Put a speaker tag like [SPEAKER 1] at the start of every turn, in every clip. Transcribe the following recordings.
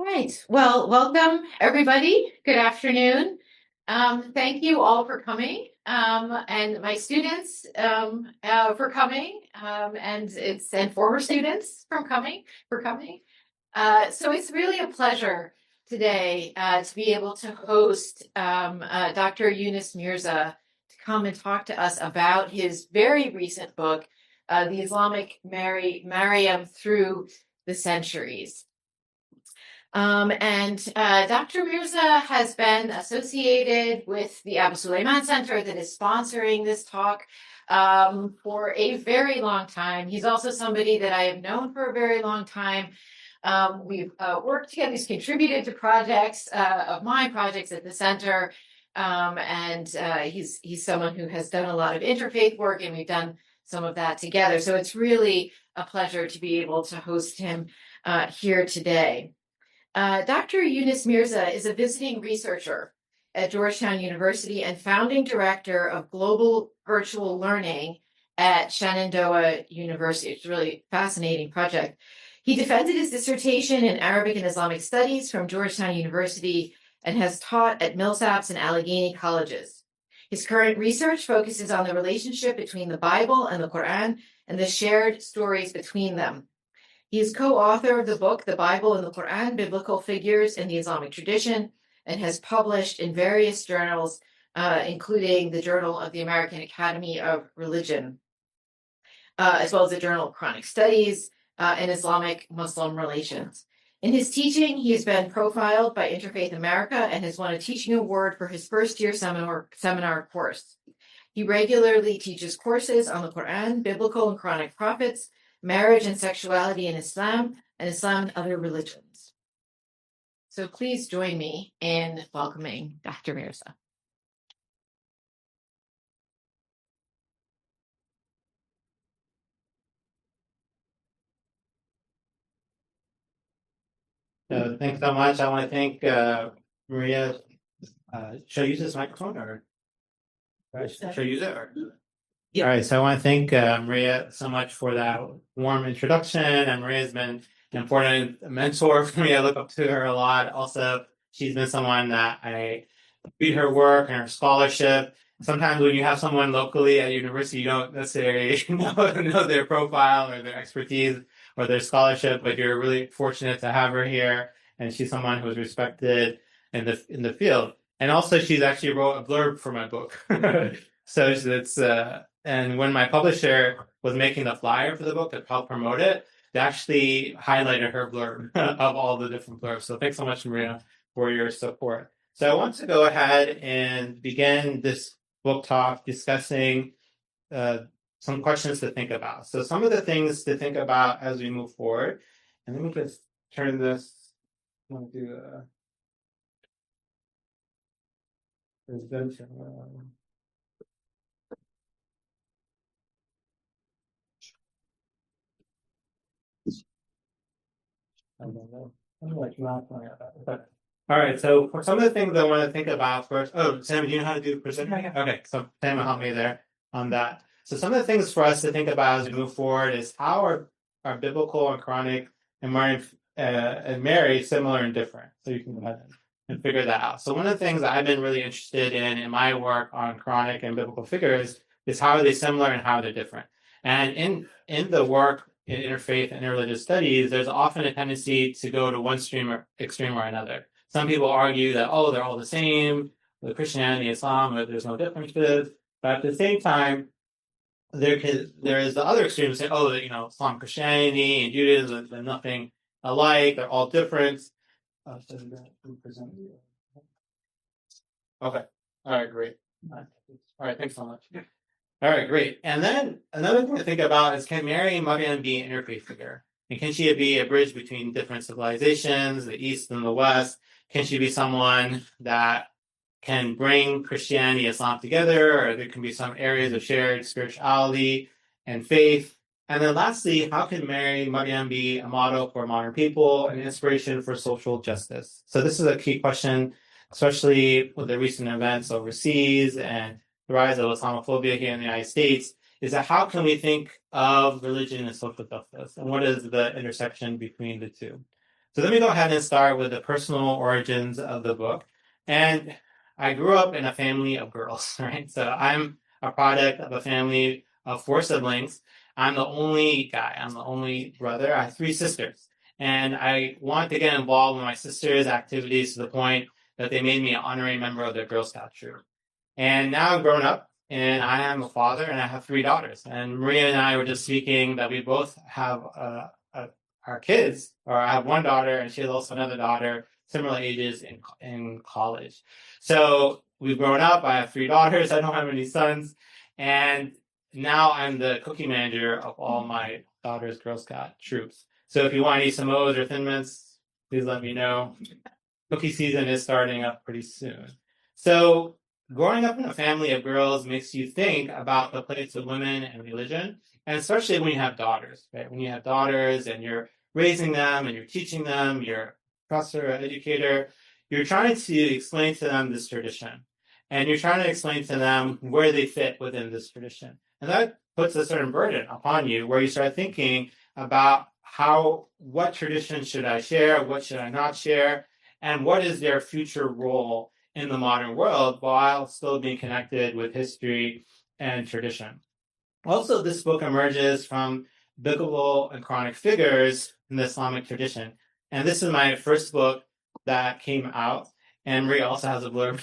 [SPEAKER 1] Right. Well, welcome everybody. Good afternoon. Thank you all for coming, and my students for coming, and former students for coming. So it's really a pleasure today to be able to host Dr. Yunus Mirza to come and talk to us about his very recent book, The Islamic Maryam Through the Centuries. Dr. Mirza has been associated with the Abu Sulaiman Center that is sponsoring this talk for a very long time. He's also somebody that I have known for a very long time. We've worked together. He's contributed to projects of my projects at the center, he's someone who has done a lot of interfaith work, and we've done some of that together. So it's really a pleasure to be able to host him here today. Dr. Yunus Mirza is a visiting researcher at Georgetown University and founding director of Global Virtual Learning at Shenandoah University. It's a really fascinating project. He defended his dissertation in Arabic and Islamic Studies from Georgetown University and has taught at Millsaps and Allegheny colleges. His current research focuses on the relationship between the Bible and the Quran and the shared stories between them. He is co-author of the book, The Bible and the Quran, Biblical Figures in the Islamic Tradition, and has published in various journals, including the Journal of the American Academy of Religion, as well as the Journal of Quranic Studies and Islamic Muslim Relations. In his teaching, he has been profiled by Interfaith America and has won a teaching award for his first-year seminar course. He regularly teaches courses on the Quran, biblical and Quranic prophets, marriage and sexuality in Islam, and Islam and other religions. So please join me in welcoming Dr. Mirza.
[SPEAKER 2] Thanks so much. I want to thank Maria. Should I use this microphone or should I use it? Yeah. All right. So I want to thank Maria so much for that warm introduction. And Maria's been an important mentor for me. I look up to her a lot. Also, she's been someone that I read her work and her scholarship. Sometimes when you have someone locally at university, you don't necessarily know their profile or their expertise or their scholarship, but you're really fortunate to have her here. And she's someone who's respected in the field. And also, she's actually wrote a blurb for my book. So it's and when my publisher was making the flyer for the book to help promote it, they actually highlighted her blurb of all the different blurbs. So thanks so much, Maria, for your support. So I want to go ahead and begin this book talk discussing some questions to think about. So some of the things to think about as we move forward. And let me just turn this. I want to do a presentation. I don't know. All right, so for some of the things I want to think about first. Oh, Sam, do you know how to do the presentation? Yeah. Okay, so Sam will help me there on that. So some of the things for us to think about as we move forward is how are biblical and Quranic and Mary similar and different? So you can go ahead and figure that out. So one of the things that I've been really interested in my work on Quranic and biblical figures is how are they similar and how they're different. And in the work in interfaith and interreligious studies, there's often a tendency to go to one extreme or another. Some people argue that, they're all the same, with Christianity, Islam, there's no differences. But at the same time, there is the other extreme saying, Islam, Christianity, and Judaism, they're nothing alike, they're all different. Okay. All right, great. All right, thanks so much. All right, great. And then another thing to think about is, can Mary Maryam be an interfaith figure? And can she be a bridge between different civilizations, the East and the West? Can she be someone that can bring Christianity, Islam together, or there can be some areas of shared spirituality and faith? And then lastly, how can Mary Maryam be a model for modern people, an inspiration for social justice? So this is a key question, especially with the recent events overseas and the rise of Islamophobia here in the United States, is that how can we think of religion and social justice? And what is the intersection between the two? So let me go ahead and start with the personal origins of the book. And I grew up in a family of girls, right? So I'm a product of a family of 4 siblings. I'm the only guy. I'm the only brother. I have 3 sisters. And I wanted to get involved in my sisters' activities to the point that they made me an honorary member of their Girl Scout troop. And now I'm grown up and I am a father and I have 3 daughters. And Maria and I were just speaking that we both have our kids, or I have one daughter and she has also another daughter, similar ages in college. So we've grown up. I have 3 daughters. I don't have any sons. And now I'm the cookie manager of all my daughter's Girl Scout troops. So if you want any Samoas or Thin Mints, please let me know. Cookie season is starting up pretty soon. So growing up in a family of girls makes you think about the place of women and religion, and especially when you have daughters, right? When you have daughters and you're raising them and you're teaching them, you're a professor or educator, you're trying to explain to them this tradition. And you're trying to explain to them where they fit within this tradition. And that puts a certain burden upon you where you start thinking about what tradition should I share, what should I not share, and what is their future role in the modern world while still being connected with history and tradition. Also, this book emerges from biblical and Quranic figures in the Islamic tradition. And this is my first book that came out. And Maria also has a blurb,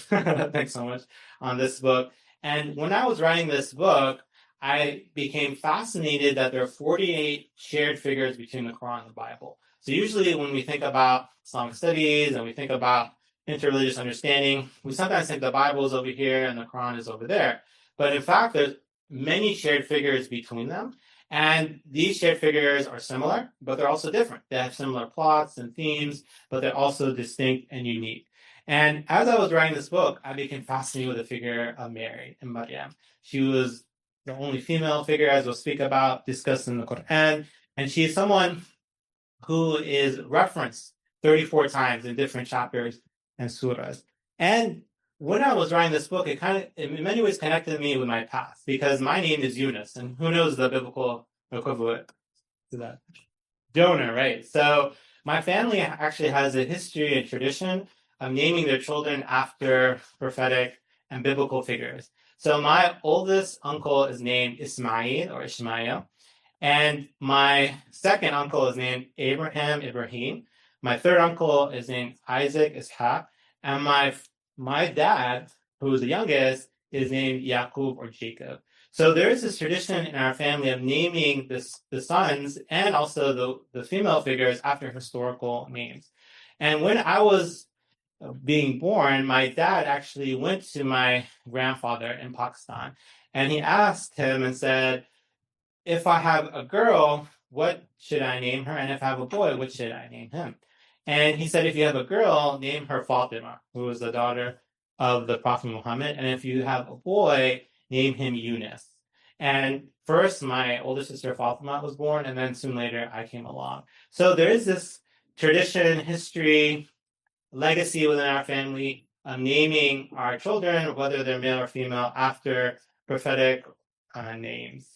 [SPEAKER 2] thanks so much, on this book. And when I was writing this book, I became fascinated that there are 48 shared figures between the Quran and the Bible. So usually when we think about Islamic studies and we think about interreligious understanding, we sometimes think the Bible is over here and the Quran is over there. But in fact, there's many shared figures between them. And these shared figures are similar, but they're also different. They have similar plots and themes, but they're also distinct and unique. And as I was writing this book, I became fascinated with the figure of Mary and Maryam. She was the only female figure, as we'll speak about, discussed in the Quran. And she is someone who is referenced 34 times in different chapters and surahs. And when I was writing this book, it kind of, in many ways, connected me with my past because my name is Yunus, and who knows the biblical equivalent to that? Jonah, right? So my family actually has a history and tradition of naming their children after prophetic and biblical figures. So my oldest uncle is named Ismail or Ishmael. And my second uncle is named Ibrahim. My third uncle is named Isaac Ishaq. And my dad, who is the youngest, is named Yaqub or Jacob. So there is this tradition in our family of naming the sons and also the female figures after historical names. And when I was being born, my dad actually went to my grandfather in Pakistan and he asked him and said, if I have a girl, what should I name her? And if I have a boy, what should I name him? And he said, if you have a girl, name her Fatima, who was the daughter of the Prophet Muhammad. And if you have a boy, name him Yunus. And first, my older sister Fatima was born, and then soon later, I came along. So there is this tradition, history, legacy within our family of naming our children, whether they're male or female, after prophetic names.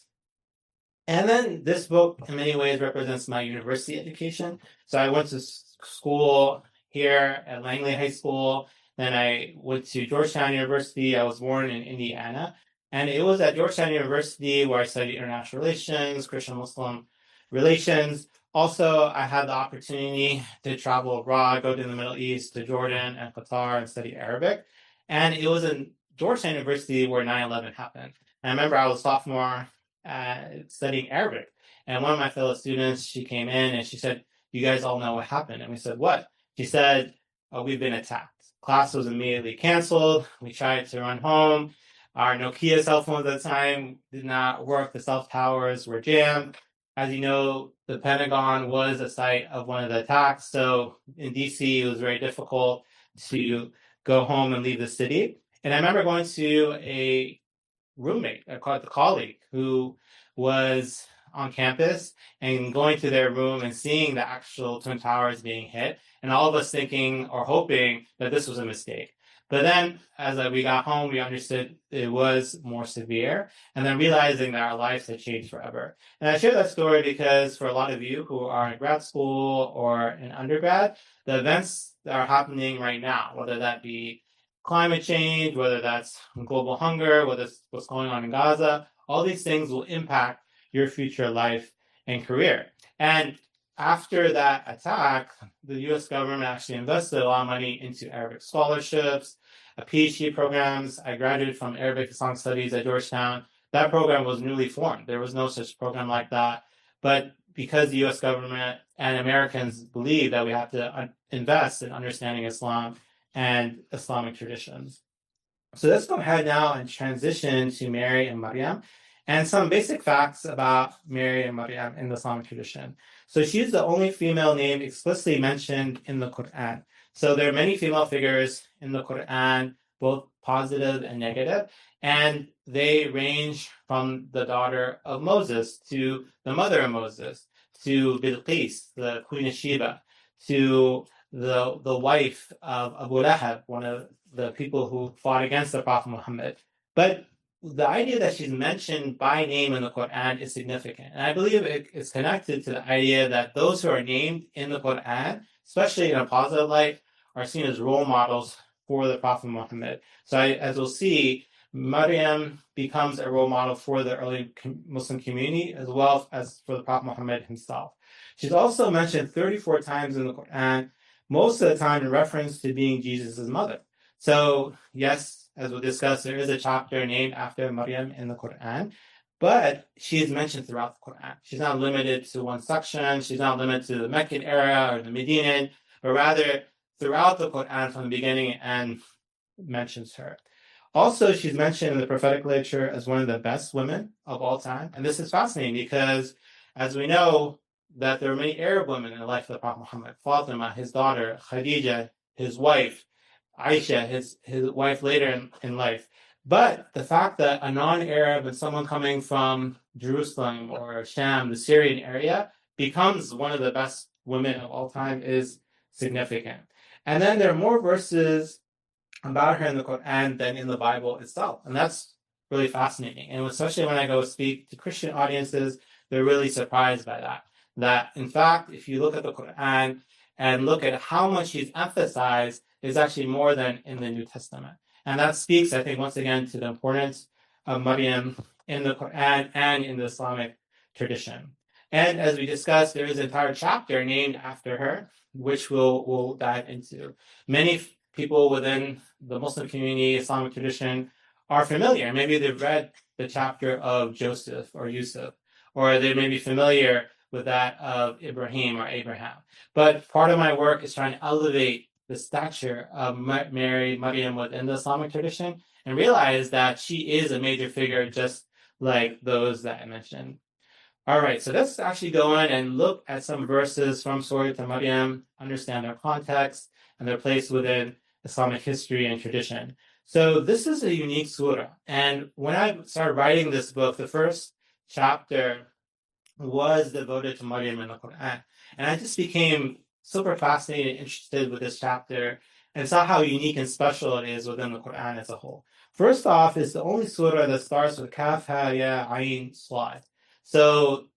[SPEAKER 2] And then this book, in many ways, represents my university education. So I went to school here at Langley High School. Then I went to Georgetown University. I was born in Indiana. And it was at Georgetown University where I studied international relations, Christian-Muslim relations. Also, I had the opportunity to travel abroad, go to the Middle East, to Jordan and Qatar, and study Arabic. And it was in Georgetown University where 9/11 happened. And I remember I was a sophomore studying Arabic. And one of my fellow students, she came in and she said, you guys all know what happened. And we said, what? She said, oh, we've been attacked. Class was immediately canceled. We tried to run home. Our Nokia cell phones at the time did not work. The cell towers were jammed. As you know, the Pentagon was a site of one of the attacks. So in DC, it was very difficult to go home and leave the city. And I remember going to a roommate, a colleague who was on campus and going to their room and seeing the actual Twin Towers being hit, and all of us thinking or hoping that this was a mistake. But then as we got home, we understood it was more severe, and then realizing that our lives had changed forever. And I share that story because for a lot of you who are in grad school or in undergrad, the events that are happening right now, whether that be climate change, whether that's global hunger, whether it's what's going on in Gaza, all these things will impact your future life and career. And after that attack, the US government actually invested a lot of money into Arabic scholarships, PhD programs. I graduated from Arabic Islamic Studies at Georgetown. That program was newly formed. There was no such program like that. But because the US government and Americans believe that we have to invest in understanding Islam and Islamic traditions. So let's go ahead now and transition to Mary and Maryam and some basic facts about Mary and Maryam in the Islamic tradition. So she's the only female name explicitly mentioned in the Quran. So there are many female figures in the Quran, both positive and negative, and they range from the daughter of Moses to the mother of Moses, to Bilqis, the Queen of Sheba, to the wife of Abu Lahab, one of the people who fought against the Prophet Muhammad. But the idea that she's mentioned by name in the Quran is significant. And I believe it is connected to the idea that those who are named in the Quran, especially in a positive light, are seen as role models for the Prophet Muhammad. So as we'll see, Maryam becomes a role model for the early Muslim community as well as for the Prophet Muhammad himself. She's also mentioned 34 times in the Quran, most of the time in reference to being Jesus' mother. So yes, as we'll discuss, there is a chapter named after Maryam in the Quran, but she is mentioned throughout the Quran. She's not limited to one section. She's not limited to the Meccan era or the Medinan, but rather throughout the Quran from the beginning and mentions her. Also, she's mentioned in the prophetic literature as one of the best women of all time. And this is fascinating because, as we know, that there are many Arab women in the life of the Prophet Muhammad. Fatima, his daughter, Khadija, his wife, Aisha, his wife later in life. But the fact that a non-Arab and someone coming from Jerusalem or Sham, the Syrian area, becomes one of the best women of all time is significant. And then there are more verses about her in the Quran than in the Bible itself. And that's really fascinating. And especially when I go speak to Christian audiences, they're really surprised by that. That, in fact, if you look at the Quran and look at how much she's emphasized, is actually more than in the New Testament. And that speaks, I think, once again, to the importance of Maryam in the Quran and in the Islamic tradition. And as we discussed, there is an entire chapter named after her, which we'll dive into. Many people within the Muslim community, Islamic tradition, are familiar. Maybe they've read the chapter of Joseph or Yusuf, or they may be familiar with that of Ibrahim or Abraham. But part of my work is trying to elevate the stature of Maryam within the Islamic tradition and realize that she is a major figure just like those that I mentioned. All right, so let's actually go in and look at some verses from Surah to Maryam, understand their context and their place within Islamic history and tradition. So this is a unique surah. And when I started writing this book, the first chapter was devoted to Maryam in the Quran. And I just became super fascinated and interested with this chapter and saw how unique and special it is within the Quran as a whole. First off, it's the only surah that starts with Kaf, Ha, Ya, Ayn, Swad. So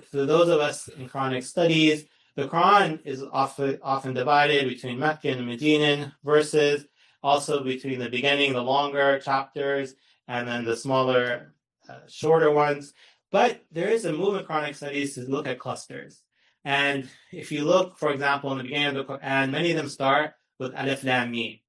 [SPEAKER 2] for those of us in Quranic studies, the Quran is often divided between Meccan and Medinan verses, also between the beginning, the longer chapters, and then the smaller, shorter ones. But there is a movement in Quranic studies to look at clusters. And if you look, for example, in the beginning of the Quran, many of them start with Alif Lam Mim.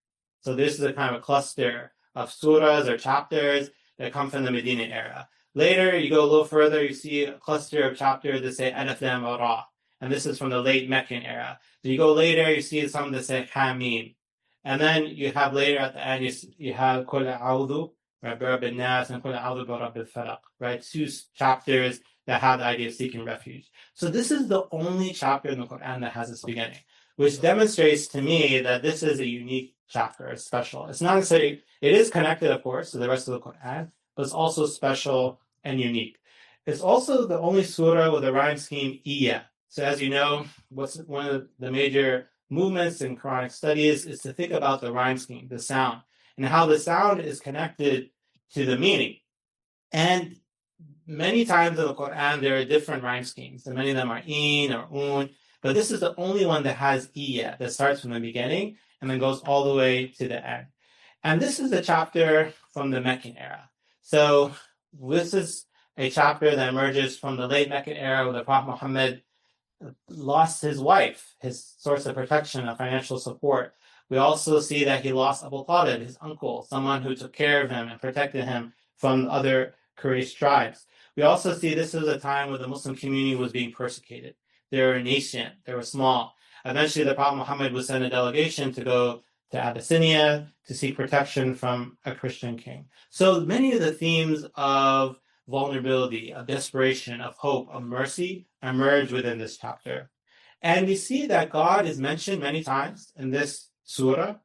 [SPEAKER 2] So this is a kind of a cluster of surahs or chapters that come from the Medina era. Later, you go a little further, you see a cluster of chapters that say Alif Lam Ra. And this is from the late Meccan era. So you go later, you see some that say Hamim. And then you have later at the end, you have Qul A'udhu, Rabb Nas, and Qul A'udhu bi Rabbil Falaq, right? Two chapters that have the idea of seeking refuge. So this is the only chapter in the Quran that has this beginning, which demonstrates to me that this is a unique chapter, it's special. It's not necessarily, it is connected, of course, to the rest of the Quran, but it's also special and unique. It's also the only surah with a rhyme scheme, Iya. So as you know, what's one of the major movements in Quranic studies is to think about the rhyme scheme, the sound. and how the sound is connected to the meaning. And many times in the Quran, there are different rhyme schemes, and many of them are in or un, but this is the only one that has iya, that starts from the beginning and then goes all the way to the end. And this is a chapter from the Meccan era. So this is a chapter that emerges from the late Meccan era where the Prophet Muhammad lost his wife, his source of protection and financial support. We also see that he lost Abu Talib, his uncle, someone who took care of him and protected him from other Quraysh tribes. We also see this was a time where the Muslim community was being persecuted. They were nascent, they were small. Eventually, the Prophet Muhammad would send a delegation to go to Abyssinia to seek protection from a Christian king. So many of the themes of vulnerability, of desperation, of hope, of mercy emerge within this chapter. And we see that God is mentioned many times in this surah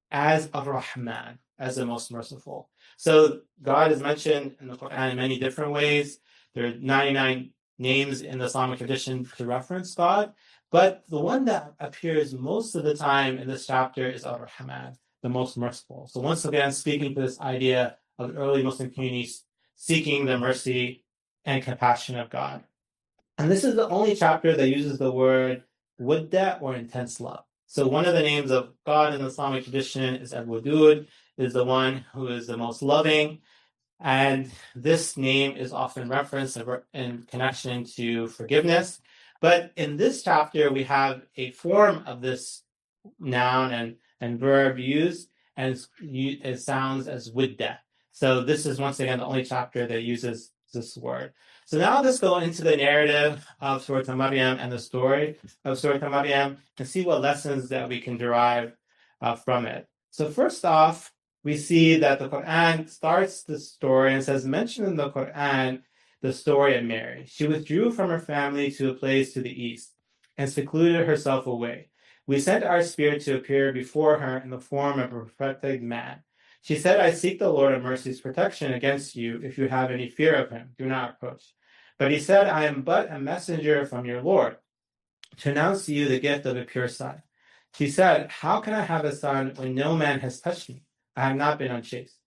[SPEAKER 2] as Ar-Rahman, as the most merciful. So God is mentioned in the Quran in many different ways. There are 99 names in the Islamic tradition to reference God, but the one that appears most of the time in this chapter is Ar-Rahman, the most merciful. So once again, speaking to this idea of early Muslim communities seeking the mercy and compassion of God. And this is the only chapter that uses the word wudda, or intense love. So one of the names of God in the Islamic tradition is Al-Wadud, is the one who is the most loving. And this name is often referenced in connection to forgiveness. But in this chapter, we have a form of this noun and verb used, and it sounds as widda. So this is once again the only chapter that uses this word. So now let's go into the narrative of Surah Maryam and the story of Surah Maryam and see what lessons that we can derive from it. So first off, we see that the Quran starts the story and says, mentioned in the Quran the story of Mary. She withdrew from her family to a place to the east and secluded herself away. We sent our spirit to appear before her in the form of a perfected man. She said, I seek the Lord of mercy's protection against you. If you have any fear of him, do not approach. But he said, I am but a messenger from your Lord to announce to you the gift of a pure son. She said, how can I have a son when no man has touched me? I have not been unchaste.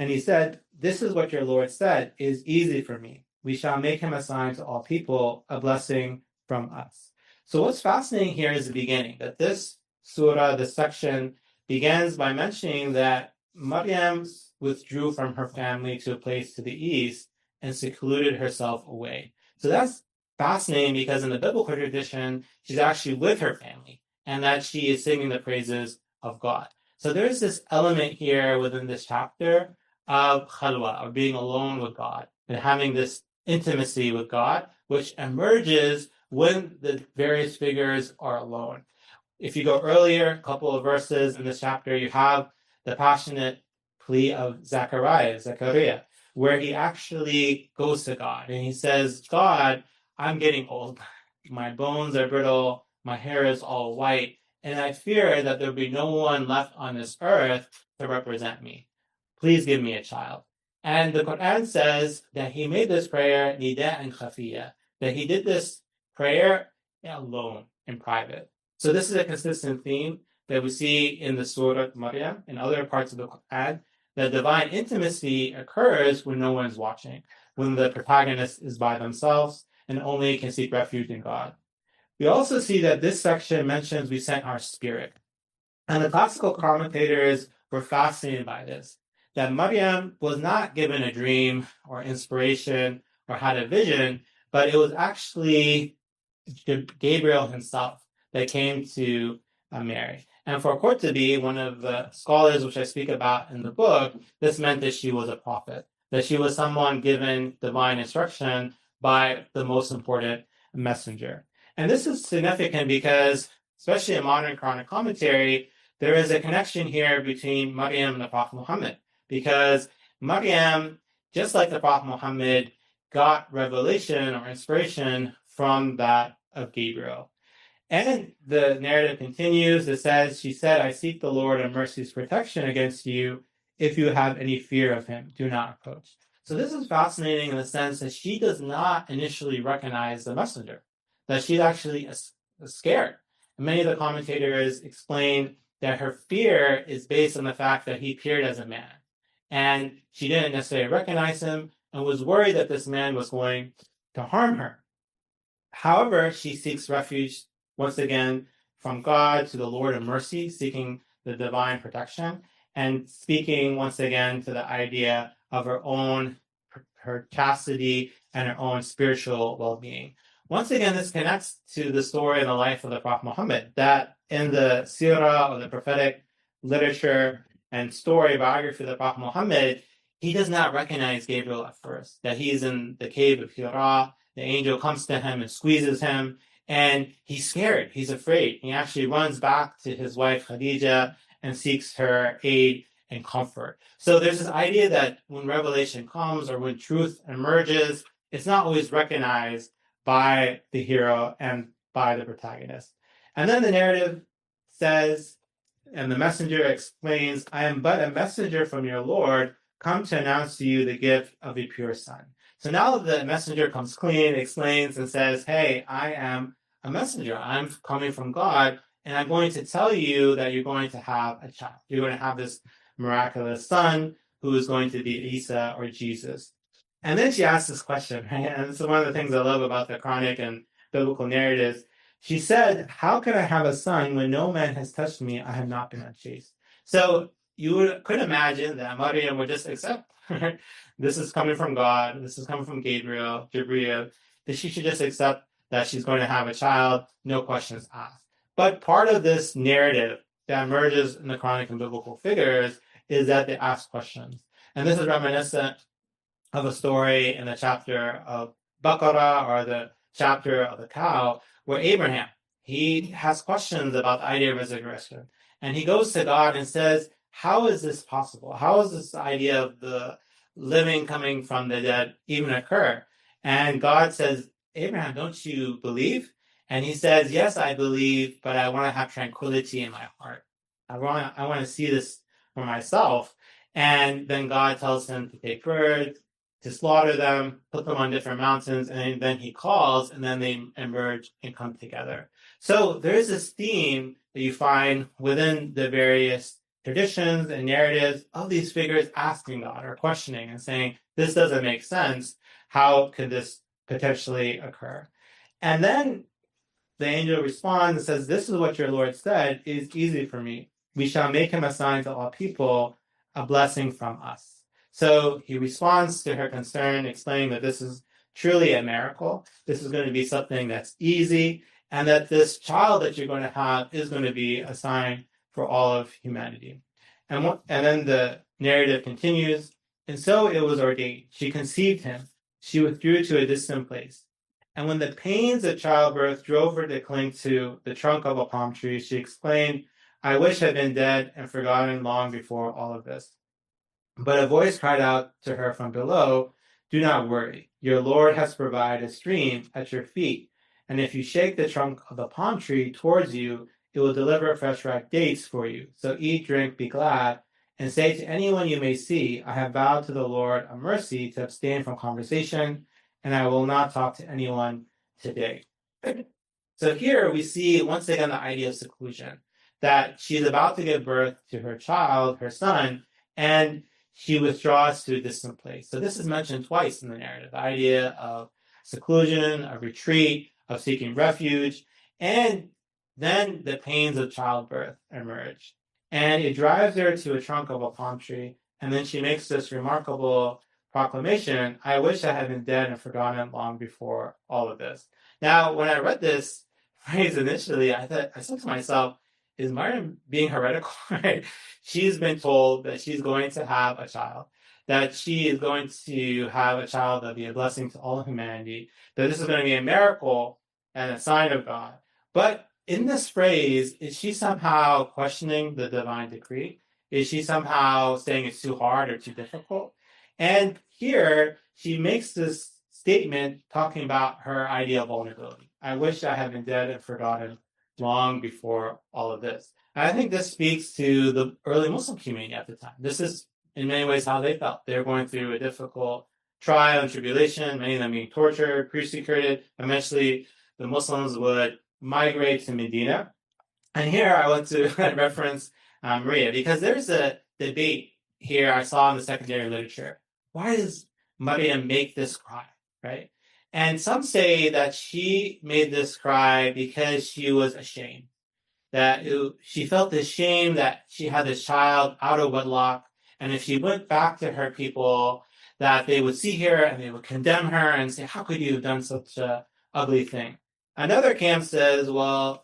[SPEAKER 2] And he said, this is what your Lord said, it is easy for me. We shall make him a sign to all people, a blessing from us. So what's fascinating here is the beginning, that this surah, this section, begins by mentioning that Maryam withdrew from her family to a place to the east and secluded herself away. So that's fascinating because in the biblical tradition, she's actually with her family and that she is singing the praises of God. So there's this element here within this chapter of khalwa, or being alone with God, and having this intimacy with God, which emerges when the various figures are alone. If you go earlier, a couple of verses in this chapter, you have the passionate plea of Zechariah, where he actually goes to God and he says, God, I'm getting old. My bones are brittle. My hair is all white. And I fear that there'll be no one left on this earth to represent me. Please give me a child. And the Quran says that he made this prayer nida and khafiya, that he did this prayer alone, in private. So this is a consistent theme that we see in the Surah Maryam and other parts of the Quran, that divine intimacy occurs when no one's watching, when the protagonist is by themselves and only can seek refuge in God. We also see that this section mentions we sent our spirit. And the classical commentators were fascinated by this, that Maryam was not given a dream or inspiration or had a vision, but it was actually Gabriel himself that came to Mary. And for Qurtubi, one of the scholars which I speak about in the book, this meant that she was a prophet, that she was someone given divine instruction by the most important messenger. And this is significant because, especially in modern Quranic commentary, there is a connection here between Maryam and the Prophet Muhammad, because Maryam, just like the Prophet Muhammad, got revelation or inspiration from that of Gabriel. And the narrative continues. It says, she said, I seek the Lord of mercy's protection against you. If you have any fear of him, do not approach. So this is fascinating in the sense that she does not initially recognize the messenger, that she's actually scared. And many of the commentators explain that her fear is based on the fact that he appeared as a man. And she didn't necessarily recognize him and was worried that this man was going to harm her. However, she seeks refuge once again from God to the Lord of mercy, seeking the divine protection and speaking once again to the idea of her chastity and her own spiritual well-being. Once again, this connects to the story and the life of the Prophet Muhammad, that in the seerah or the prophetic literature and story biography of the Prophet Muhammad, he does not recognize Gabriel at first, that he's in the cave of Hira. The angel comes to him and squeezes him, and he's scared. He's afraid. He actually runs back to his wife Khadija and seeks her aid and comfort. So there's this idea that when revelation comes or when truth emerges, it's not always recognized by the hero and by the protagonist. And then the narrative says, and the messenger explains, I am but a messenger from your Lord, come to announce to you the gift of a pure son. So now the messenger comes clean, explains, and says, hey, I am a messenger. I'm coming from God, and I'm going to tell you that you're going to have a child. You're going to have this miraculous son who is going to be Isa or Jesus. And then she asks this question, right? And this is one of the things I love about the Quranic and biblical narratives. She said, how can I have a son when no man has touched me? I have not been unchaste. So you could imagine that Maryam would just accept, right? This is coming from God. This is coming from Gabriel, Jibreel. That she should just accept that she's going to have a child, no questions asked. But part of this narrative that emerges in the Quranic and biblical figures is that they ask questions. And this is reminiscent of a story in the chapter of Baqarah or the chapter of the cow, where Abraham, he has questions about the idea of resurrection. And he goes to God and says, how is this possible? How is this idea of the living coming from the dead even occur? And God says, Abraham, don't you believe? And he says, yes, I believe, but I want to have tranquility in my heart. I want to see this for myself. And then God tells him to take birds, to slaughter them, put them on different mountains, and then he calls, and then they emerge and come together. So there's this theme that you find within the various traditions and narratives of these figures asking God or questioning and saying, this doesn't make sense. How could this potentially occur? And then the angel responds and says, this is what your Lord said is easy for me. We shall make him a sign to all people, a blessing from us. So he responds to her concern, explaining that this is truly a miracle. This is going to be something that's easy, and that this child that you're going to have is going to be a sign for all of humanity. And then the narrative continues, and so it was ordained. She conceived him. She withdrew to a distant place. And when the pains of childbirth drove her to cling to the trunk of a palm tree, she exclaimed, I wish I had been dead and forgotten long before all of this. But a voice cried out to her from below, do not worry. Your Lord has provided a stream at your feet. And if you shake the trunk of the palm tree towards you, it will deliver fresh ripe dates for you. So eat, drink, be glad, and say to anyone you may see, I have vowed to the Lord a mercy to abstain from conversation, and I will not talk to anyone today. So here we see once again the idea of seclusion, that she's about to give birth to her child, her son, and she withdraws to a distant place. So this is mentioned twice in the narrative, the idea of seclusion, of retreat, of seeking refuge, and then the pains of childbirth emerge. And it drives her to a trunk of a palm tree, and then she makes this remarkable proclamation, I wish I had been dead and forgotten long before all of this. Now, when I read this phrase initially, I said to myself, is Maryam being heretical? Right? She's been told that she's going to have a child, that she is going to have a child that'll be a blessing to all of humanity, that this is going to be a miracle and a sign of God. But in this phrase, is she somehow questioning the divine decree? Is she somehow saying it's too hard or too difficult? And here she makes this statement talking about her idea of vulnerability. I wish I had been dead and forgotten long before all of this. And I think this speaks to the early Muslim community at the time. This is in many ways how they felt. They were going through a difficult trial and tribulation, many of them being tortured, persecuted. Eventually, the Muslims would migrate to Medina. And here I want to reference Maria, because there's a debate here I saw in the secondary literature. Why does Maria make this cry, right? And some say that she made this cry because she was ashamed, that she felt this shame that she had this child out of wedlock, and if she went back to her people, that they would see her and they would condemn her and say, how could you have done such a ugly thing? Another camp says, well,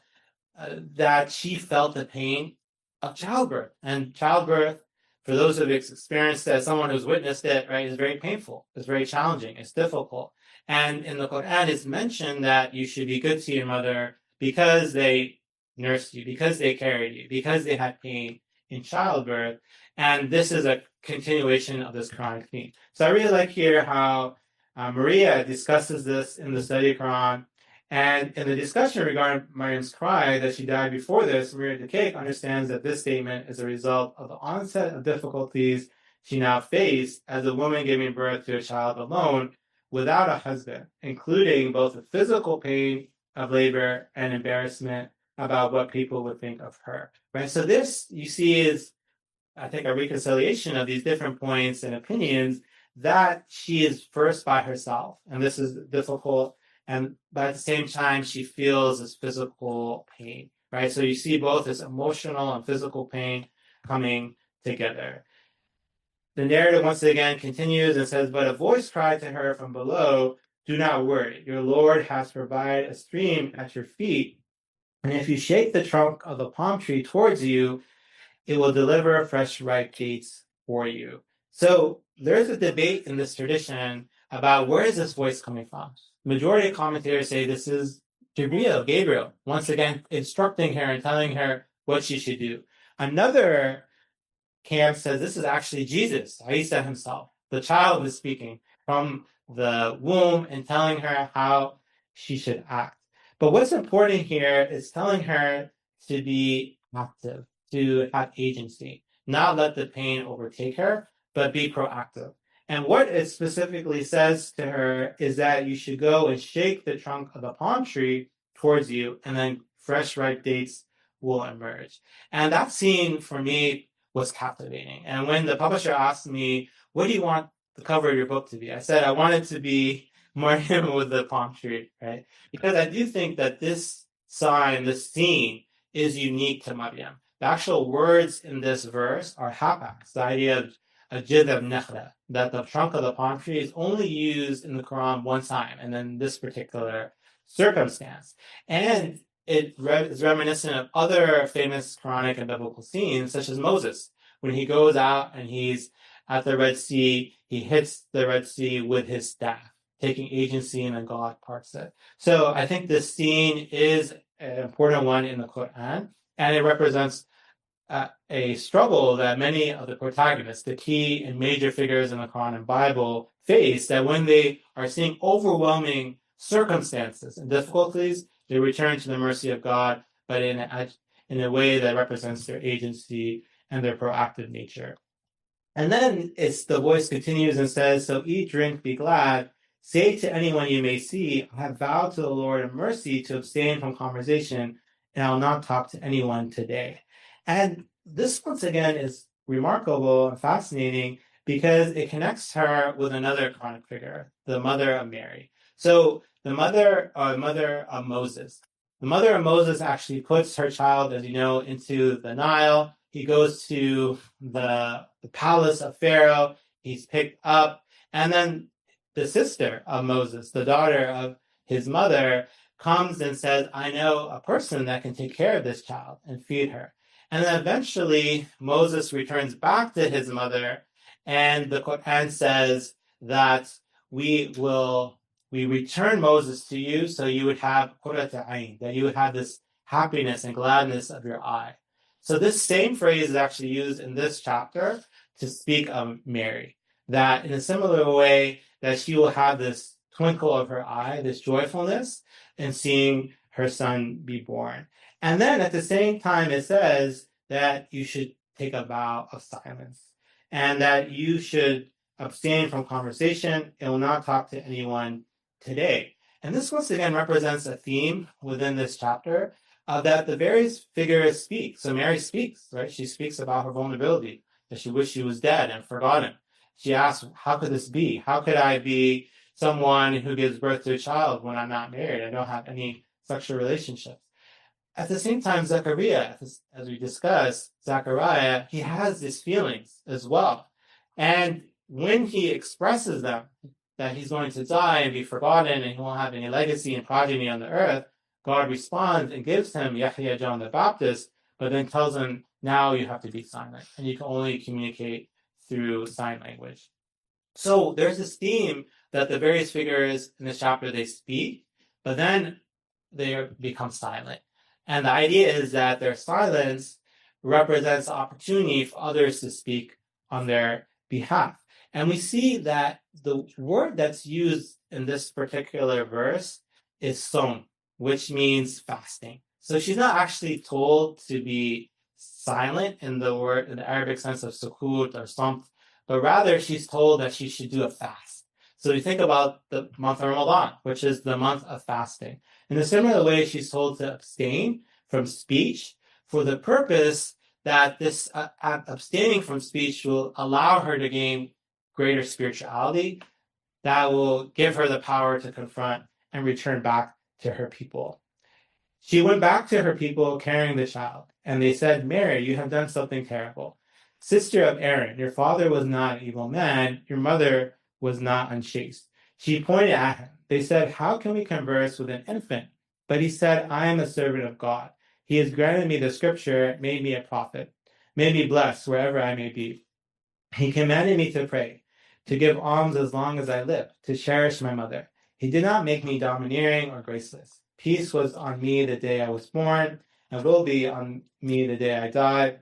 [SPEAKER 2] that she felt the pain of childbirth. And childbirth, for those who've experienced it, as someone who's witnessed it, right, is very painful. It's very challenging. It's difficult. And in the Quran, it's mentioned that you should be good to your mother because they nursed you, because they carried you, because they had pain in childbirth. And this is a continuation of this Quranic theme. So I really like here how Maria discusses this in the study of Quran. And in the discussion regarding Maryam's cry that she died before this, Maria de Cake understands that this statement is a result of the onset of difficulties she now faced as a woman giving birth to a child alone without a husband, including both the physical pain of labor and embarrassment about what people would think of her. Right. So this you see is, I think, a reconciliation of these different points and opinions, that she is first by herself, and this is difficult, but at the same time she feels this physical pain, right? So you see both this emotional and physical pain coming together. The narrative once again continues and says, but a voice cried to her from below, do not worry, your Lord has provided a stream at your feet, and if you shake the trunk of the palm tree towards you, it will deliver fresh ripe dates for you. So there's a debate in this tradition about where is this voice coming from. Majority of commentators say this is Gabriel, once again instructing her and telling her what she should do. Another camp says this is actually Jesus, Isa himself. The child is speaking from the womb and telling her how she should act. But what's important here is telling her to be active, to have agency, not let the pain overtake her, but be proactive. And what it specifically says to her is that you should go and shake the trunk of the palm tree towards you, and then fresh ripe dates will emerge. And that scene for me was captivating. And when the publisher asked me, what do you want the cover of your book to be? I said, I want it to be Maryam with the palm tree, right? Because I do think that this sign, this scene, is unique to Maryam. The actual words in this verse are hapax, the idea of a jidh of nekhla, that the trunk of the palm tree is only used in the Quran one time, and then this particular circumstance. And it is reminiscent of other famous Quranic and biblical scenes, such as Moses, when he goes out and he's at the Red Sea, he hits the Red Sea with his staff, taking agency, and then God parts it. So I think this scene is an important one in the Quran, and it represents a struggle that many of the protagonists, the key and major figures in the Quran and Bible, face, that when they are seeing overwhelming circumstances and difficulties, they return to the mercy of God, but in a way that represents their agency and their proactive nature. And then the voice continues and says, so eat, drink, be glad. Say to anyone you may see, I have vowed to the Lord in mercy to abstain from conversation, and I will not talk to anyone today. And this, once again, is remarkable and fascinating because it connects her with another Quranic figure, the mother of Mary. So the mother of Moses. The mother of Moses actually puts her child, as you know, into the Nile. He goes to the palace of Pharaoh. He's picked up. And then the sister of Moses, the daughter of his mother, comes and says, I know a person that can take care of this child and feed her. And then eventually Moses returns back to his mother, and the Quran says that we return Moses to you so you would have qurrata ayn, that you would have this happiness and gladness of your eye. So this same phrase is actually used in this chapter to speak of Mary, that in a similar way that she will have this twinkle of her eye, this joyfulness in seeing her son be born. And then at the same time, it says that you should take a vow of silence and that you should abstain from conversation and will not talk to anyone today. And this once again represents a theme within this chapter that the various figures speak. So Mary speaks, right? She speaks about her vulnerability, that she wished she was dead and forgotten. She asks, how could this be? How could I be someone who gives birth to a child when I'm not married? I don't have any sexual relationships. At the same time, Zechariah, as we discussed, Zechariah, he has these feelings as well. And when he expresses them, that he's going to die and be forgotten and he won't have any legacy and progeny on the earth, God responds and gives him Yahya, John the Baptist, but then tells him, now you have to be silent and you can only communicate through sign language. So there's this theme that the various figures in this chapter, they speak, but then they become silent. And the idea is that their silence represents opportunity for others to speak on their behalf. And we see that the word that's used in this particular verse is som, which means fasting. So she's not actually told to be silent in the Arabic sense of sukut or samt, but rather she's told that she should do a fast. So you think about the month of Ramadan, which is the month of fasting. In a similar way, she's told to abstain from speech for the purpose that this abstaining from speech will allow her to gain greater spirituality that will give her the power to confront and return back to her people. She went back to her people carrying the child, and they said, Mary, you have done something terrible. Sister of Aaron, your father was not an evil man, your mother was not unchaste. She pointed at him. They said, how can we converse with an infant? But he said, I am a servant of God. He has granted me the scripture, made me a prophet, made me blessed wherever I may be. He commanded me to pray, to give alms as long as I live, to cherish my mother. He did not make me domineering or graceless. Peace was on me the day I was born, and will be on me the day I die,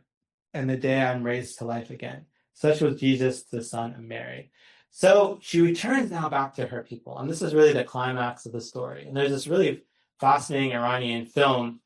[SPEAKER 2] and the day I'm raised to life again. Such was Jesus, the son of Mary. So she returns now back to her people, and this is really the climax of the story. And there's this really fascinating Iranian film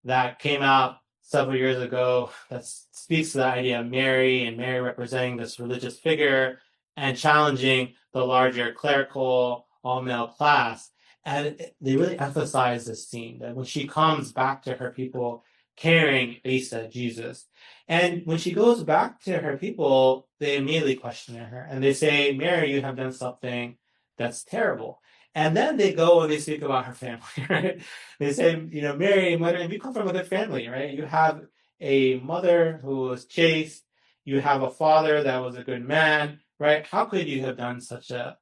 [SPEAKER 2] that came out several years ago that speaks to the idea of Mary and Mary representing this religious figure and challenging the larger clerical all-male class. And they really emphasize this scene that when she comes back to her people carrying Isa, Jesus, and when she goes back to her people, they immediately question her and they say, Mary, you have done something that's terrible. And then they go and they speak about her family, right? They say, Mary, mother, you come from a good family, right? You have a mother who was chaste. You have a father that was a good man, right? How could you have done such an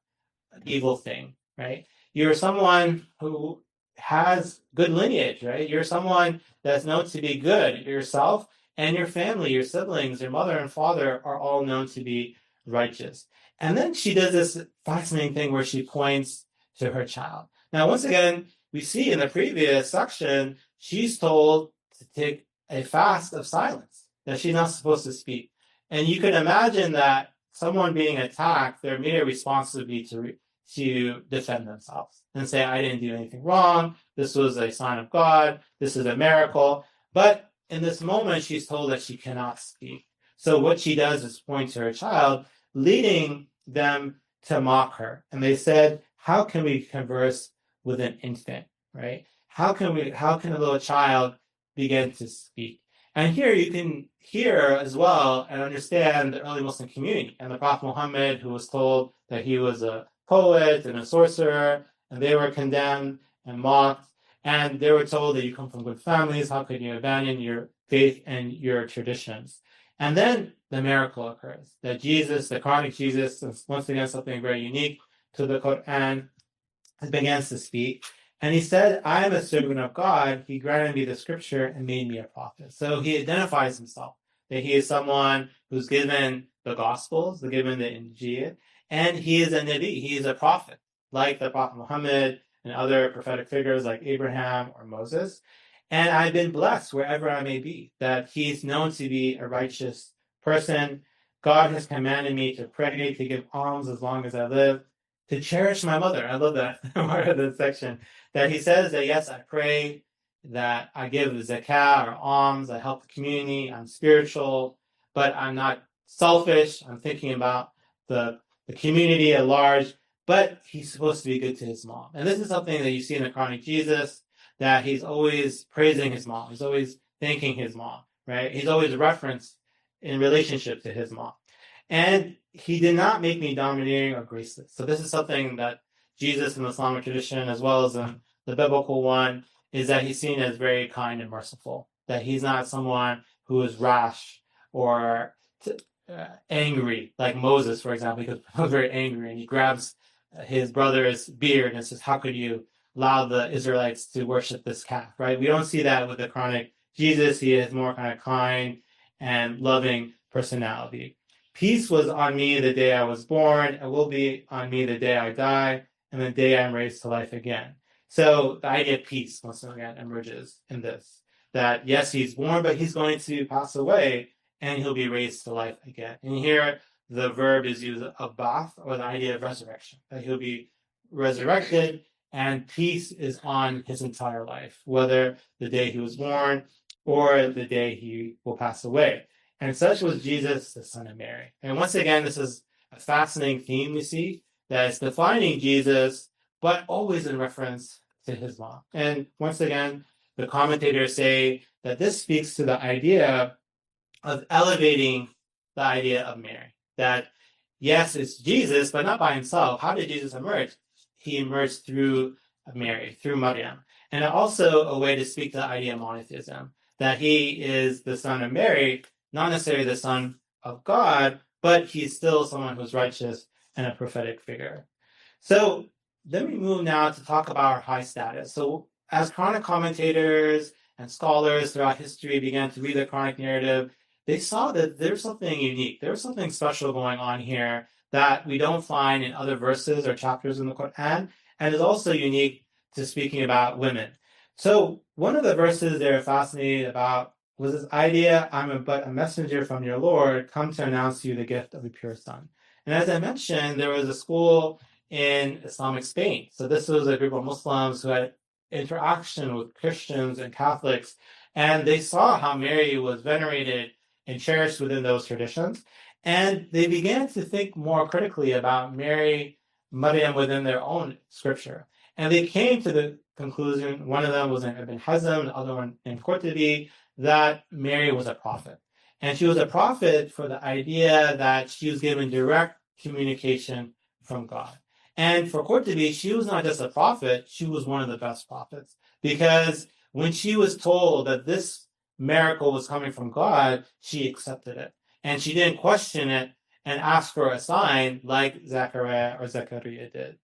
[SPEAKER 2] evil thing, right? You're someone who has good lineage, right? You're someone that's known to be good. Yourself and your family, your siblings, your mother and father are all known to be righteous. And then she does this fascinating thing where she points to her child. Now, once again, we see in the previous section, she's told to take a fast of silence, that she's not supposed to speak. And you can imagine that someone being attacked, their immediate response would be to defend themselves and say, I didn't do anything wrong. This was a sign of God. This is a miracle. But in this moment, she's told that she cannot speak. So what she does is point to her child, leading them to mock her. And they said, how can we converse with an infant, right? How can a little child begin to speak? And here you can hear as well and understand the early Muslim community and the Prophet Muhammad, who was told that he was a poet and a sorcerer, and they were condemned and mocked. And they were told that you come from good families. How could you abandon your faith and your traditions? And then the miracle occurs, that Jesus, the Quranic Jesus, once again something very unique to the Quran, begins to speak. And he said, I am a servant of God. He granted me the scripture and made me a prophet. So he identifies himself, that he is someone who's given the Gospels, given the Injil, and he is a Nabi, he is a prophet, like the Prophet Muhammad and other prophetic figures like Abraham or Moses. And I've been blessed wherever I may be, that he's known to be a righteous person. God has commanded me to pray, to give alms as long as I live, to cherish my mother. I love that part of the section, that he says that, yes, I pray, that I give zakah or alms, I help the community, I'm spiritual, but I'm not selfish. I'm thinking about the community at large, but he's supposed to be good to his mom. And this is something that you see in the Quranic Jesus, that he's always praising his mom. He's always thanking his mom, right? He's always referenced in relationship to his mom. And he did not make me domineering or graceless. So this is something that Jesus in the Islamic tradition, as well as in the biblical one, is that he's seen as very kind and merciful. That he's not someone who is rash or angry, like Moses, for example, because he was very angry and he grabs his brother's beard and says, "How could you allow the Israelites to worship this calf?" Right? We don't see that with the Quranic Jesus. He is more kind of kind and loving personality. Peace was on me the day I was born, and will be on me the day I die, and the day I'm raised to life again. So the idea of peace once again emerges in this. That yes, he's born, but he's going to pass away, and he'll be raised to life again. And here the verb is used of bath, or the idea of resurrection. That he'll be resurrected, and peace is on his entire life, whether the day he was born or the day he will pass away. And such was Jesus, the son of Mary. And once again, this is a fascinating theme we see that is defining Jesus, but always in reference to his mom. And once again, the commentators say that this speaks to the idea of elevating the idea of Mary. That yes, it's Jesus, but not by himself. How did Jesus emerge? He emerged through Mary, through Maryam. And also a way to speak to the idea of monotheism, that he is the son of Mary, not necessarily the son of God, but he's still someone who's righteous and a prophetic figure. So let me move now to talk about our high status. So as Quranic commentators and scholars throughout history began to read the Quranic narrative, they saw that there's something unique. There's something special going on here that we don't find in other verses or chapters in the Quran, and is also unique to speaking about women. So one of the verses they're fascinated about was this idea, "I'm but a messenger from your Lord, come to announce to you the gift of a pure son." And as I mentioned, there was a school in Islamic Spain. So this was a group of Muslims who had interaction with Christians and Catholics, and they saw how Mary was venerated and cherished within those traditions. And they began to think more critically about Mary, Maryam within their own scripture. And they came to the conclusion, one of them was in Ibn Hazm, the other one in Qurtubi, that Mary was a prophet. And she was a prophet for the idea that she was given direct communication from God. And for Qurtubi, she was not just a prophet, she was one of the best prophets. Because when she was told that this miracle was coming from God, she accepted it. And she didn't question it and ask for a sign like Zechariah did.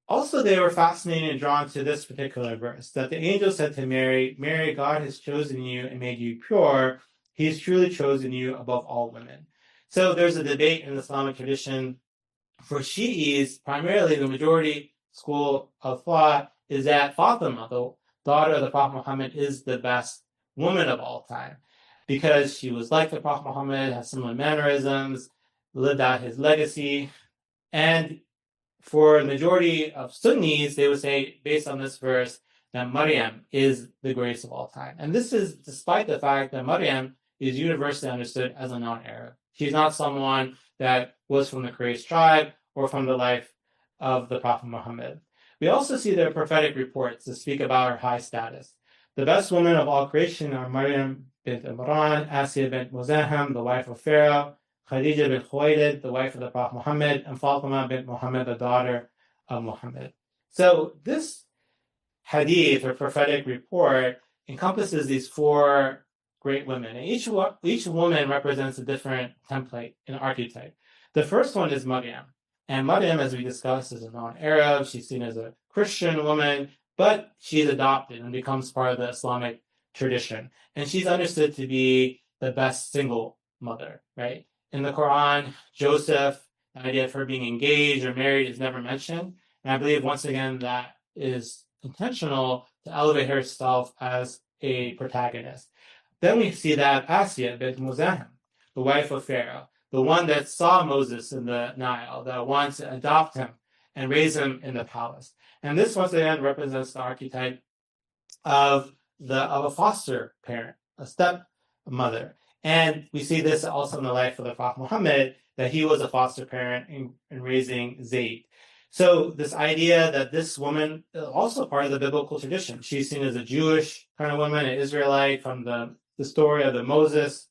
[SPEAKER 2] Also, they were fascinated and drawn to this particular verse, that the angel said to Mary, "Mary, God has chosen you and made you pure. He has truly chosen you above all women." So there's a debate in the Islamic tradition. For Shi'is, primarily the majority school of thought is that Fatima, the daughter of the Prophet Muhammad, is the best woman of all time, because she was like the Prophet Muhammad, has similar mannerisms, lived out his legacy. And for the majority of Sunnis, they would say, based on this verse, that Maryam is the greatest of all time. And this is despite the fact that Maryam is universally understood as a non-Arab. She's not someone that was from the Quraysh tribe or from the life of the Prophet Muhammad. We also see their prophetic reports that speak about her high status. The best women of all creation are Maryam bint Imran, Asiyah bint Muzahim, the wife of Pharaoh, Khadija bint Khuwaylid, the wife of the Prophet Muhammad, and Fatima bint Muhammad, the daughter of Muhammad. So this hadith or prophetic report encompasses these four great women. And each woman represents a different template, an archetype. The first one is Maryam. And Maryam, as we discussed, is a non-Arab. She's seen as a Christian woman, but she's adopted and becomes part of the Islamic tradition. And she's understood to be the best single mother, right? In the Quran, Joseph, the idea of her being engaged or married is never mentioned. And I believe, once again, that is intentional to elevate herself as a protagonist. Then we see that Asiyah bint Muzahim, the wife of Pharaoh, the one that saw Moses in the Nile, that wants to adopt him and raise him in the palace. And this once again represents the archetype of a foster parent, a stepmother. And we see this also in the life of the Prophet Muhammad, that he was a foster parent in raising Zayd. So this idea that this woman is also part of the biblical tradition. She's seen as a Jewish kind of woman, an Israelite from the story of the Moses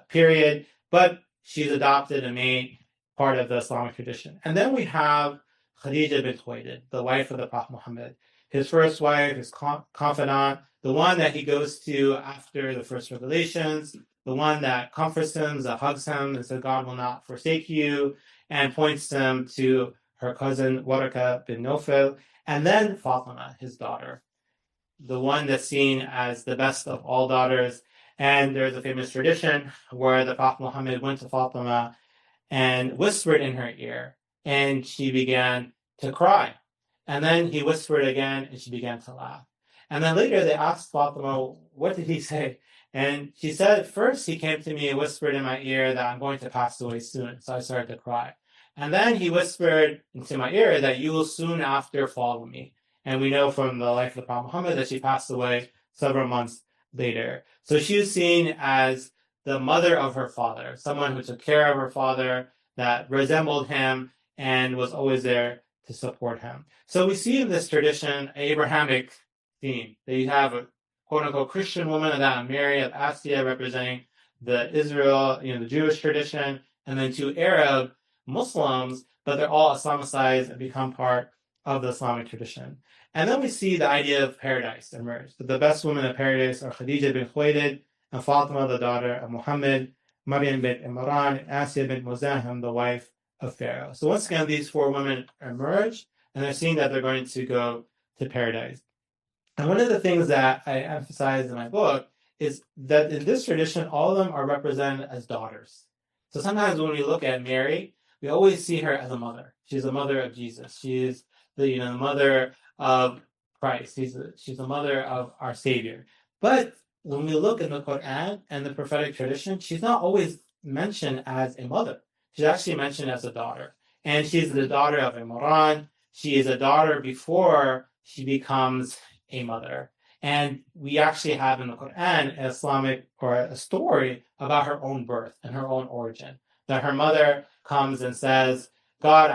[SPEAKER 2] period, but she's adopted and made part of the Islamic tradition. And then we have Khadija bint Khuwaylid, the wife of the Prophet Muhammad, his first wife, his confidant, the one that he goes to after the first revelations, the one that comforts him, that hugs him, and says, God will not forsake you, and points him to her cousin Waraka bin Nofel, and then Fatima, his daughter, the one that's seen as the best of all daughters. And there's a famous tradition where the Prophet Muhammad went to Fatima and whispered in her ear, and she began to cry. And then he whispered again, and she began to laugh. And then later they asked Fatima, what did he say? And she said, first he came to me and whispered in my ear that I'm going to pass away soon. So I started to cry. And then he whispered into my ear that you will soon after follow me. And we know from the life of the Prophet Muhammad that she passed away several months later. So she was seen as the mother of her father, someone who took care of her father, that resembled him and was always there to support him. So we see in this tradition an Abrahamic theme. That you have a quote-unquote Christian woman, that Mary of Assia representing the Israel, the Jewish tradition, and then two Arab Muslims, but they're all Islamicized and become part of the Islamic tradition. And then we see the idea of paradise emerge. The best women of paradise are Khadija bin Khuwaylid and Fatima, the daughter of Muhammad, Maryam bint Imran, and Asya bint Muzahim, the wife of Pharaoh. So once again, these four women emerge, and they're seeing that they're going to go to paradise. And one of the things that I emphasize in my book is that in this tradition, all of them are represented as daughters. So sometimes when we look at Mary, we always see her as a mother. She's the mother of Jesus. She is the mother of Christ. She's the mother of our Savior. But when we look in the Quran and the prophetic tradition, she's not always mentioned as a mother. She's actually mentioned as a daughter. And she's the daughter of Imran. She is a daughter before she becomes a mother. And we actually have in the Quran an Islamic or a story about her own birth and her own origin. That her mother comes and says, God,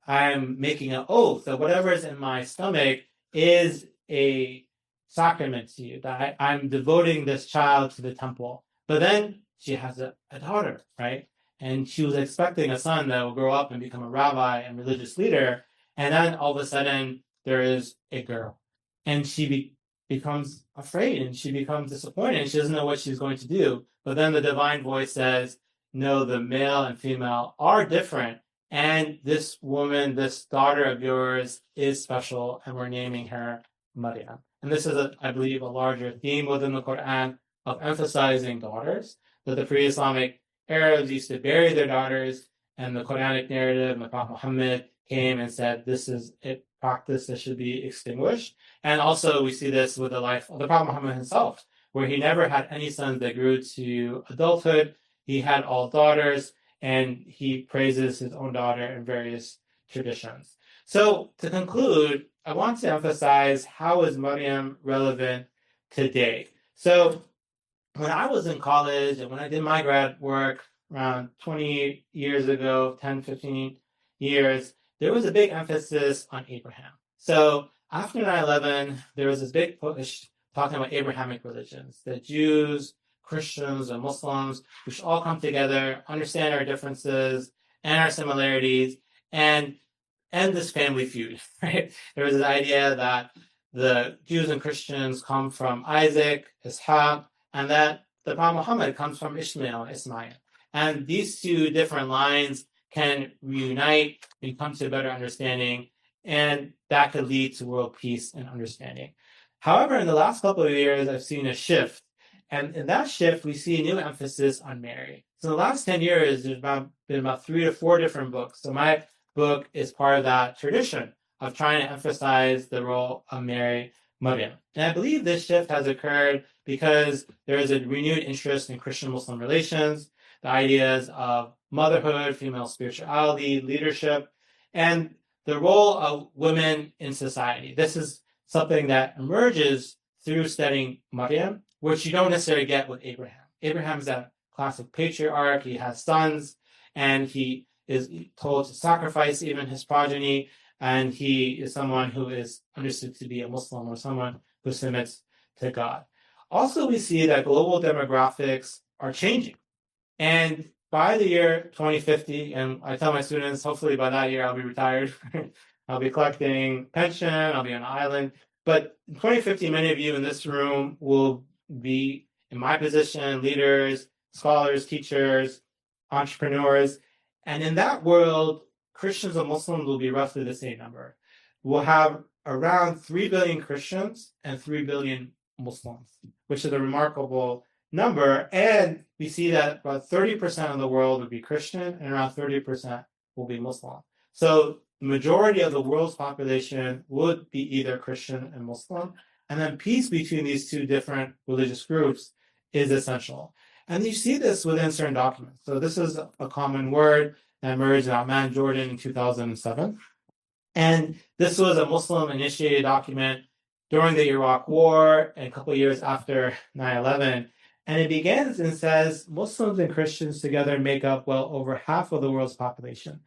[SPEAKER 2] I'm making an oath that whatever is in my stomach is a sacrament to you, that I'm devoting this child to the temple. But then she has a daughter, right? And she was expecting a son that will grow up and become a rabbi and religious leader. And then all of a sudden, there is a girl. And she becomes afraid and she becomes disappointed and she doesn't know what she's going to do. But then the divine voice says, no, the male and female are different. And this woman, this daughter of yours is special, and we're naming her Maryam. And this is, I believe, a larger theme within the Quran of emphasizing daughters, that the pre-Islamic Arabs used to bury their daughters, and the Quranic narrative and the Prophet Muhammad came and said, this is a practice that should be extinguished. And also we see this with the life of the Prophet Muhammad himself, where he never had any sons that grew to adulthood. He had all daughters, and he praises his own daughter in various traditions. So to conclude, I want to emphasize, how is Maryam relevant today? So when I was in college and when I did my grad work around 20 years ago, 10, 15 years, there was a big emphasis on Abraham. So after 9/11, there was this big push talking about Abrahamic religions, the Jews, Christians, and Muslims, we should all come together, understand our differences and our similarities, and end this family feud, right? There was this idea that the Jews and Christians come from Isaac, Ishaq, and that the Prophet Muhammad comes from Ishmael, Ismail. And these two different lines can reunite and come to a better understanding, and that could lead to world peace and understanding. However, in the last couple of years, I've seen a shift. And in that shift, we see a new emphasis on Mary. So in the last 10 years, there's been about 3 to 4 different books. So my book is part of that tradition of trying to emphasize the role of Mary, Maryam. And I believe this shift has occurred because there is a renewed interest in Christian-Muslim relations, the ideas of motherhood, female spirituality, leadership, and the role of women in society. This is something that emerges through studying Maryam, which you don't necessarily get with Abraham. Abraham's a classic patriarch. He has sons, and he is told to sacrifice even his progeny, and he is someone who is understood to be a Muslim or someone who submits to God. Also, we see that global demographics are changing. And by the year 2050, and I tell my students, hopefully by that year I'll be retired. I'll be collecting pension, I'll be on an island. But in 2050, many of you in this room will be in my position, leaders, scholars, teachers, entrepreneurs. And in that world, Christians and Muslims will be roughly the same number. We'll have around 3 billion Christians and 3 billion Muslims, which is a remarkable number. And we see that about 30% of the world would be Christian and around 30% will be Muslim. So the majority of the world's population would be either Christian and Muslim. And then peace between these two different religious groups is essential. And you see this within certain documents. So this is a common word that emerged in Amman, Jordan in 2007. And this was a Muslim initiated document during the Iraq War and a couple of years after 9/11. And it begins and says Muslims and Christians together make up well over half of the world's population.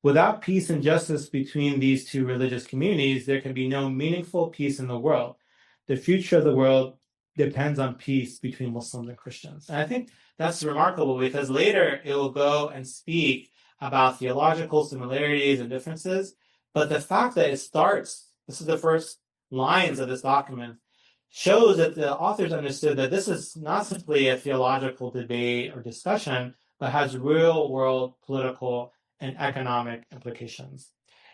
[SPEAKER 2] Without peace and justice between these two religious communities, there can be no meaningful peace in the world. The future of the world depends on peace between Muslims and Christians. And I think that's remarkable because later it will go and speak about theological similarities and differences. But the fact that it starts, this is the first lines of this document, shows that the authors understood that this is not simply a theological debate or discussion, but has real world political and economic implications.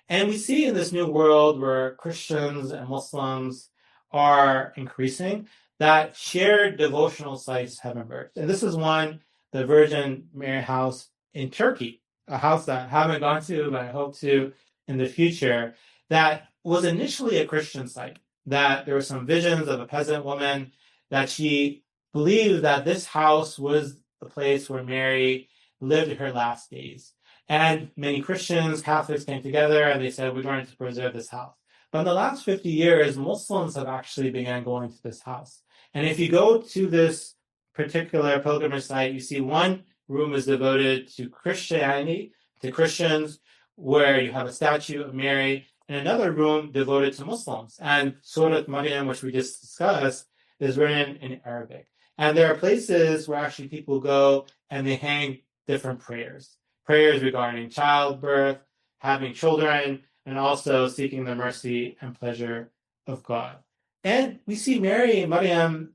[SPEAKER 2] And we see in this new world where Christians and Muslims are increasing, that shared devotional sites have emerged. And this is one, the Virgin Mary House in Turkey, a house that I haven't gone to, but I hope to in the future, that was initially a Christian site, that there were some visions of a peasant woman, that she believed that this house was the place where Mary lived her last days. And many Christians, Catholics came together and they said, we're going to preserve this house. But in the last 50 years, Muslims have actually began going to this house. And if you go to this particular pilgrimage site, you see one room is devoted to Christianity, to Christians, where you have a statue of Mary, and another room devoted to Muslims. And Surat Maryam, which we just discussed, is written in Arabic. And there are places where actually people go and they hang different prayers. Prayers regarding childbirth, having children, and also seeking the mercy and pleasure of God. And we see Mary, Maryam,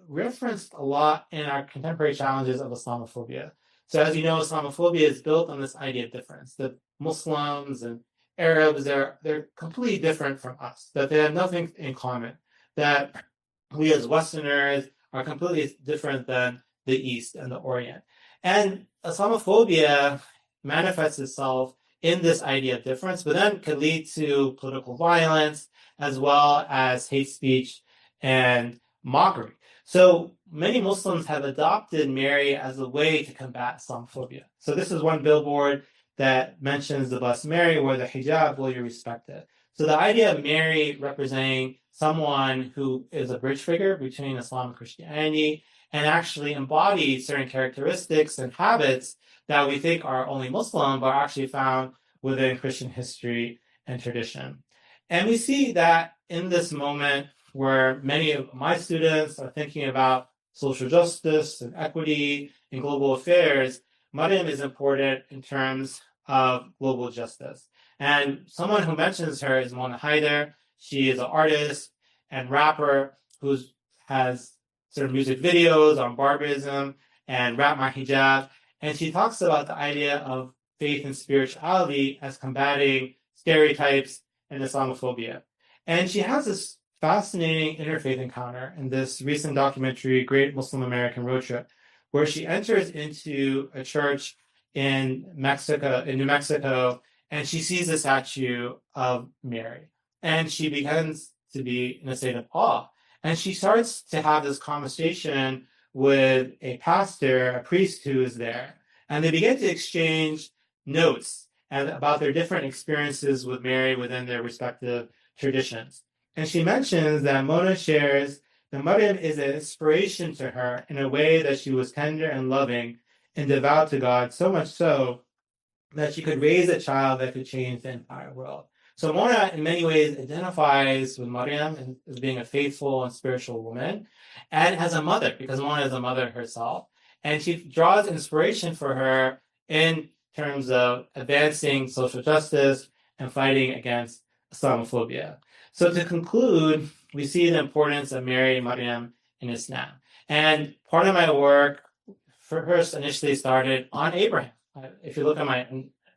[SPEAKER 2] referenced a lot in our contemporary challenges of Islamophobia. So as you know, Islamophobia is built on this idea of difference, that Muslims and Arabs, they're completely different from us, that they have nothing in common, that we as Westerners are completely different than the East and the Orient. And Islamophobia manifests itself in this idea of difference, but then can lead to political violence as well as hate speech and mockery. So many Muslims have adopted Mary as a way to combat Islamophobia. So this is one billboard that mentions the Blessed Mary, where the hijab will be respected. So the idea of Mary representing someone who is a bridge figure between Islam and Christianity and actually embodies certain characteristics and habits that we think are only Muslim, but are actually found within Christian history and tradition. And we see that in this moment where many of my students are thinking about social justice and equity in global affairs, Maryam is important in terms of global justice. And someone who mentions her is Mona Haider. She is an artist and rapper who has sort of music videos on barbarism and Rap My Hijab. And she talks about the idea of faith and spirituality as combating stereotypes and Islamophobia. And she has this fascinating interfaith encounter in this recent documentary, Great Muslim American Road Trip, where she enters into a church in New Mexico, and she sees a statue of Mary. And she begins to be in a state of awe. And she starts to have this conversation with a pastor, a priest who is there. And they begin to exchange notes and about their different experiences with Mary within their respective traditions. And she mentions that Mona shares that Maryam is an inspiration to her in a way that she was tender and loving and devout to God, so much so that she could raise a child that could change the entire world. So Mona, in many ways, identifies with Maryam as being a faithful and spiritual woman, and as a mother, because Mona is a mother herself. And she draws inspiration for her in terms of advancing social justice and fighting against Islamophobia. So to conclude, we see the importance of Mary and Maryam in Islam. And part of my work first initially started on Abraham. If you look at my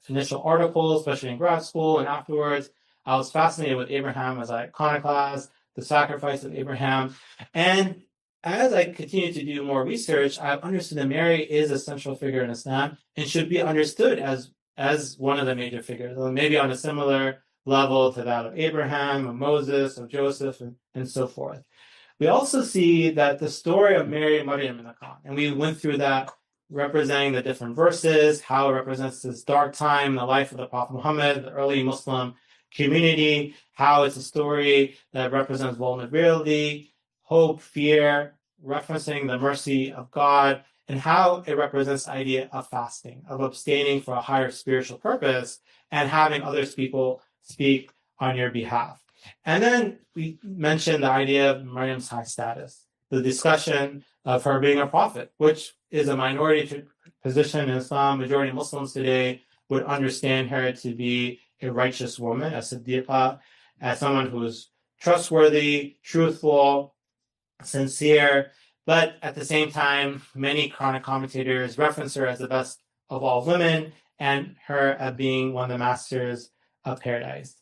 [SPEAKER 2] initial articles, especially in grad school and afterwards, I was fascinated with Abraham as an iconoclast, the sacrifice of Abraham. And as I continued to do more research, I understood that Mary is a central figure in Islam and should be understood as one of the major figures, maybe on a similar level to that of Abraham, of Moses, of Joseph, and so forth. We also see that the story of Mary and Maryam in the Quran, and we went through that representing the different verses, how it represents this dark time in the life of the Prophet Muhammad, the early Muslim community, how it's a story that represents vulnerability, hope, fear, referencing the mercy of God, and how it represents the idea of fasting, of abstaining for a higher spiritual purpose, and having other people speak on your behalf. And then we mentioned the idea of Maryam's high status, the discussion of her being a prophet, which is a minority position in Islam. Majority of Muslims today would understand her to be a righteous woman, a siddiqah, as someone who is trustworthy, truthful, sincere. But at the same time, many Quranic commentators reference her as the best of all women and her as being one of the masters of paradise.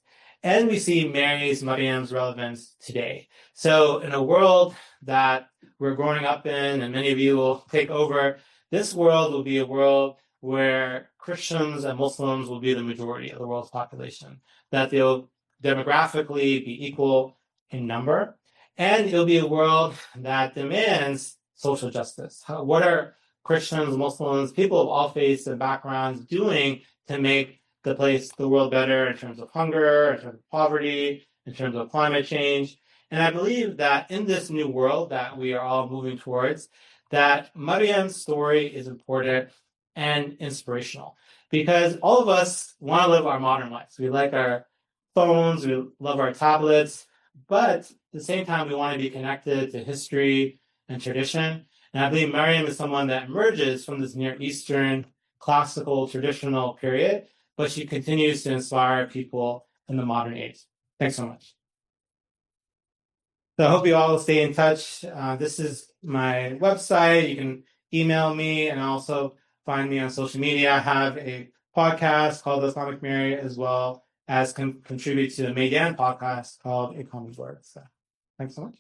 [SPEAKER 2] And we see Maryam's relevance today. So in a world that we're growing up in, and many of you will take over, this world will be a world where Christians and Muslims will be the majority of the world's population, that they'll demographically be equal in number, and it'll be a world that demands social justice. What are Christians, Muslims, people of all faiths and backgrounds doing to make the world better in terms of hunger, in terms of poverty, in terms of climate change? And I believe that in this new world that we are all moving towards, that Maryam's story is important and inspirational, because all of us want to live our modern lives. We like our phones, we love our tablets, but at the same time, we want to be connected to history and tradition. And I believe Maryam is someone that emerges from this Near Eastern classical traditional period, but she continues to inspire people in the modern age. Thanks so much. So I hope you all stay in touch. This is my website. You can email me and also find me on social media. I have a podcast called The Islamic Mary, as well as contribute to a Maidan podcast called A Common Word. So thanks so much.